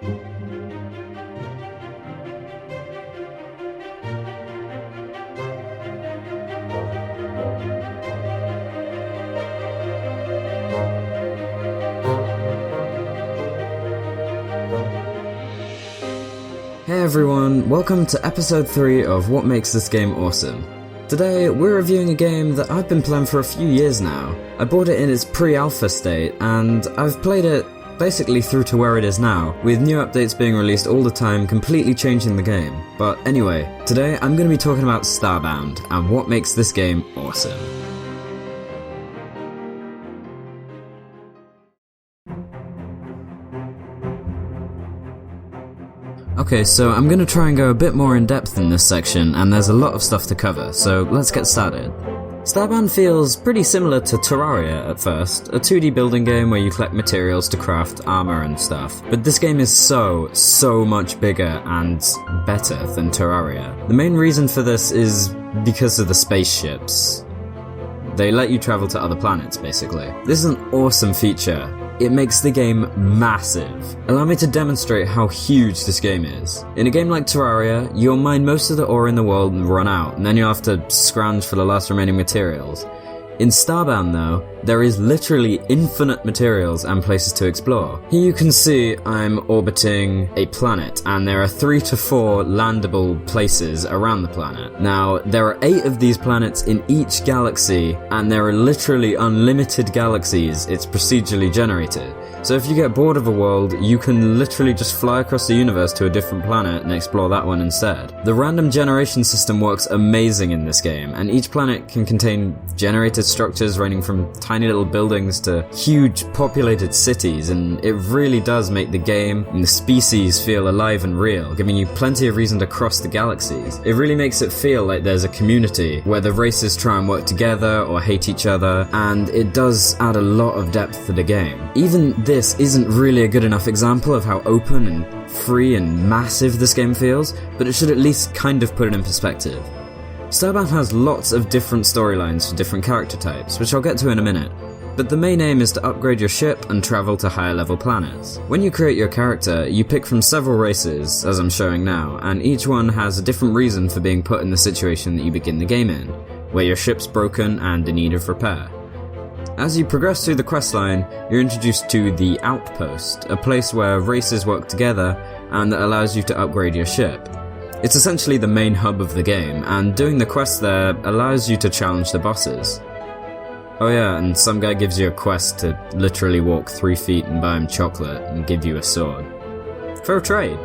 Hey everyone, welcome to episode 3 of What Makes This Game Awesome. Today, we're reviewing a game that I've been playing for a few years now. I bought it in its pre-alpha state, and I've played it basically through to where it is now, with new updates being released all the time, completely changing the game. But anyway, today I'm going to be talking about Starbound, and what makes this game awesome. Okay, so I'm going to try and go a bit more in depth in this section, and there's a lot of stuff to cover, so let's get started. Starbound feels pretty similar to Terraria at first, a 2D building game where you collect materials to craft armor and stuff, but this game is so much bigger and better than Terraria. The main reason for this is because of the spaceships. They let you travel to other planets, basically. This is an awesome feature. It makes the game massive. Allow me to demonstrate how huge this game is. In a game like Terraria, you'll mine most of the ore in the world and run out, and then you'll have to scrounge for the last remaining materials. In Starbound though, there is literally infinite materials and places to explore. Here you can see I'm orbiting a planet, and there are 3 to 4 landable places around the planet. Now, there are 8 of these planets in each galaxy, and there are literally unlimited galaxies. It's procedurally generated. So if you get bored of a world, you can literally just fly across the universe to a different planet and explore that one instead. The random generation system works amazing in this game, and each planet can contain generated structures ranging from tiny little buildings to huge populated cities, and it really does make the game and the species feel alive and real, giving you plenty of reason to cross the galaxies. It really makes it feel like there's a community where the races try and work together or hate each other, and it does add a lot of depth to the game. Even this isn't really a good enough example of how open and free and massive this game feels, but it should at least kind of put it in perspective. Starbound has lots of different storylines for different character types, which I'll get to in a minute, but the main aim is to upgrade your ship and travel to higher level planets. When you create your character, you pick from several races, as I'm showing now, and each one has a different reason for being put in the situation that you begin the game in, where your ship's broken and in need of repair. As you progress through the questline, you're introduced to the Outpost, a place where races work together and that allows you to upgrade your ship. It's essentially the main hub of the game, and doing the quest there allows you to challenge the bosses. Oh yeah, and some guy gives you a quest to literally walk 3 feet and buy him chocolate and give you a sword. Fair trade.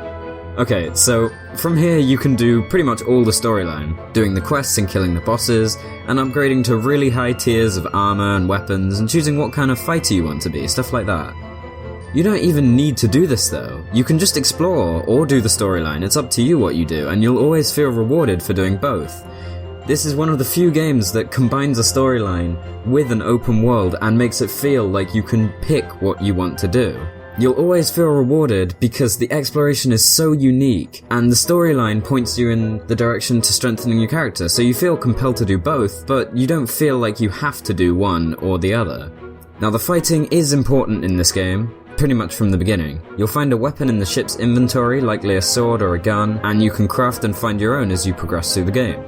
Okay, so from here you can do pretty much all the storyline, doing the quests and killing the bosses, and upgrading to really high tiers of armor and weapons, and choosing what kind of fighter you want to be, stuff like that. You don't even need to do this though. You can just explore or do the storyline. It's up to you what you do, and you'll always feel rewarded for doing both. This is one of the few games that combines a storyline with an open world and makes it feel like you can pick what you want to do. You'll always feel rewarded because the exploration is so unique, and the storyline points you in the direction to strengthening your character, so you feel compelled to do both, but you don't feel like you have to do one or the other. Now, the fighting is important in this game, pretty much from the beginning. You'll find a weapon in the ship's inventory, likely a sword or a gun, and you can craft and find your own as you progress through the game.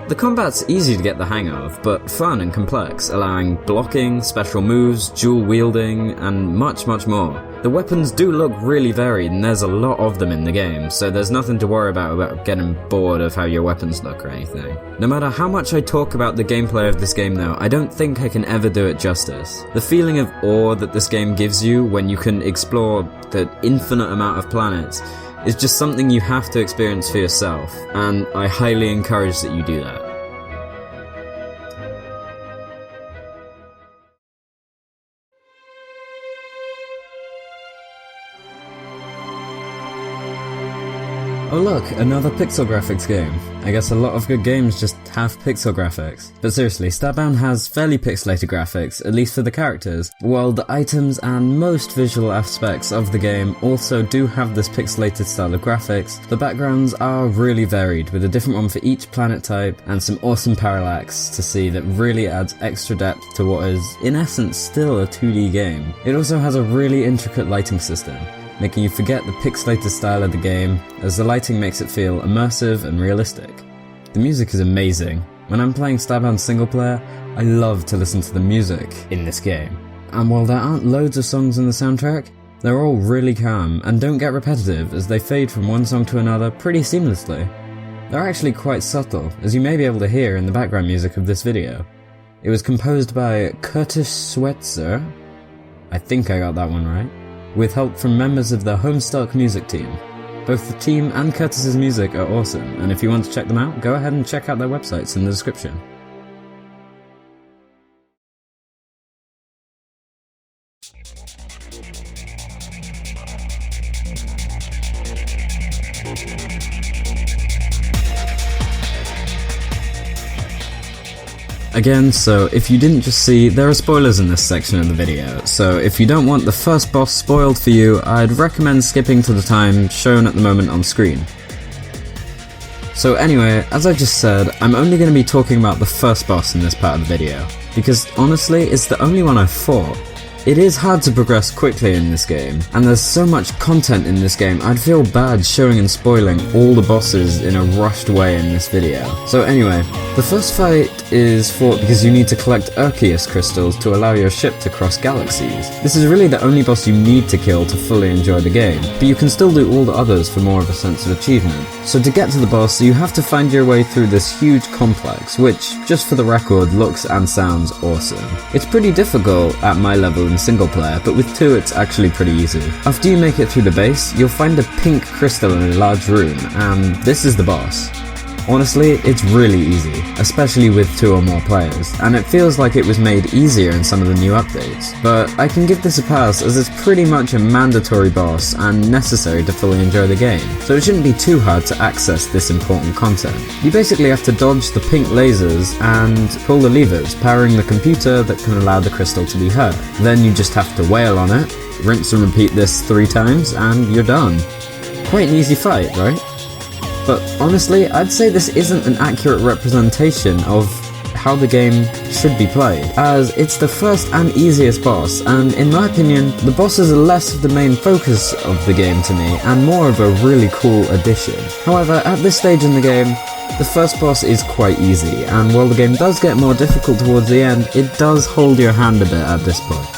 The combat's easy to get the hang of, but fun and complex, allowing blocking, special moves, dual wielding, and much more. The weapons do look really varied, and there's a lot of them in the game, so there's nothing to worry about getting bored of how your weapons look or anything. No matter how much I talk about the gameplay of this game though, I don't think I can ever do it justice. The feeling of awe that this game gives you when you can explore the infinite amount of planets is just something you have to experience for yourself, and I highly encourage that you do that. Oh look, another pixel graphics game. I guess a lot of good games just have pixel graphics. But seriously, Starbound has fairly pixelated graphics, at least for the characters, while the items and most visual aspects of the game also do have this pixelated style of graphics. The backgrounds are really varied, with a different one for each planet type, and some awesome parallax to see that really adds extra depth to what is, in essence, still a 2D game. It also has a really intricate lighting system. making you forget the pixelated style of the game, as the lighting makes it feel immersive and realistic. The music is amazing. When I'm playing Starbound single player, I love to listen to the music in this game. And while there aren't loads of songs in the soundtrack, they're all really calm and don't get repetitive as they fade from one song to another pretty seamlessly. They're actually quite subtle, as you may be able to hear in the background music of this video. It was composed by Curtis Schweitzer, I think I got that one right, with help from members of the HomeStuck music team. Both the team and Curtis's music are awesome, and if you want to check them out, go ahead and check out their websites in the description. Again, so if you didn't just see, there are spoilers in this section of the video, so if you don't want the first boss spoiled for you, I'd recommend skipping to the time shown at the moment on screen. So anyway, as I just said, I'm only going to be talking about the first boss in this part of the video, because honestly, it's the only one I've fought. It is hard to progress quickly in this game, and there's so much content in this game, I'd feel bad showing and spoiling all the bosses in a rushed way in this video. So anyway, the first fight is fought because you need to collect Arceus crystals to allow your ship to cross galaxies. This is really the only boss you need to kill to fully enjoy the game, but you can still do all the others for more of a sense of achievement. So to get to the boss, you have to find your way through this huge complex, which, just for the record, looks and sounds awesome. It's pretty difficult at my level in single player, but with 2 it's actually pretty easy. After you make it through the base, you'll find a pink crystal in a large room, and this is the boss. Honestly, it's really easy, especially with 2 or more players, and it feels like it was made easier in some of the new updates. But I can give this a pass as it's pretty much a mandatory boss and necessary to fully enjoy the game, so it shouldn't be too hard to access this important content. You basically have to dodge the pink lasers and pull the levers, powering the computer that can allow the crystal to be hurt. Then you just have to wail on it, rinse and repeat this 3 times, and you're done. Quite an easy fight, right? But honestly, I'd say this isn't an accurate representation of how the game should be played, as it's the first and easiest boss, and in my opinion, the bosses are less of the main focus of the game to me, and more of a really cool addition. However, at this stage in the game, the first boss is quite easy, and while the game does get more difficult towards the end, it does hold your hand a bit at this point.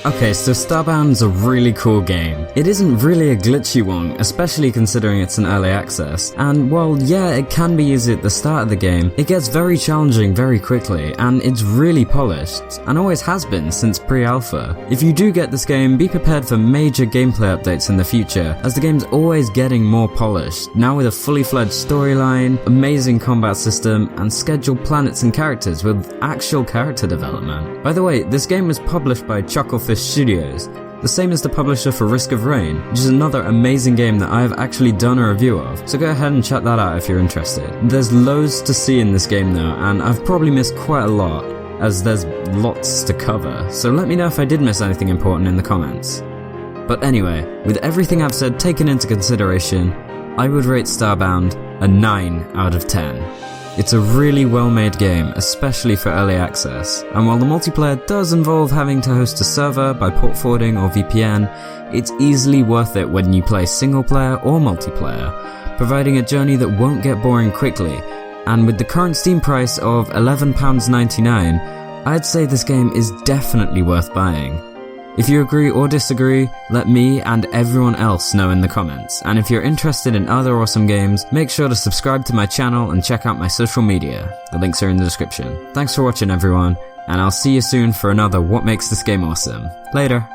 Okay, so Starbound's a really cool game. It isn't really a glitchy one, especially considering it's an early access, and while yeah, it can be easy at the start of the game, it gets very challenging very quickly, and it's really polished, and always has been since pre-alpha. If you do get this game, be prepared for major gameplay updates in the future, as the game's always getting more polished, now with a fully fledged storyline, amazing combat system, and scheduled planets and characters with actual character development. By the way, this game was published by Chucklefish Studios, the same as the publisher for Risk of Rain, which is another amazing game that I have actually done a review of, so go ahead and check that out if you're interested. There's loads to see in this game though, and I've probably missed quite a lot, as there's lots to cover, so let me know if I did miss anything important in the comments. But anyway, with everything I've said taken into consideration, I would rate Starbound a 9 out of 10. It's a really well-made game, especially for early access, and while the multiplayer does involve having to host a server by port forwarding or VPN, it's easily worth it when you play single player or multiplayer, providing a journey that won't get boring quickly, and with the current Steam price of £11.99, I'd say this game is definitely worth buying. If you agree or disagree, let me and everyone else know in the comments, and if you're interested in other awesome games, make sure to subscribe to my channel and check out my social media. The links are in the description. Thanks for watching everyone, and I'll see you soon for another What Makes This Game Awesome. Later!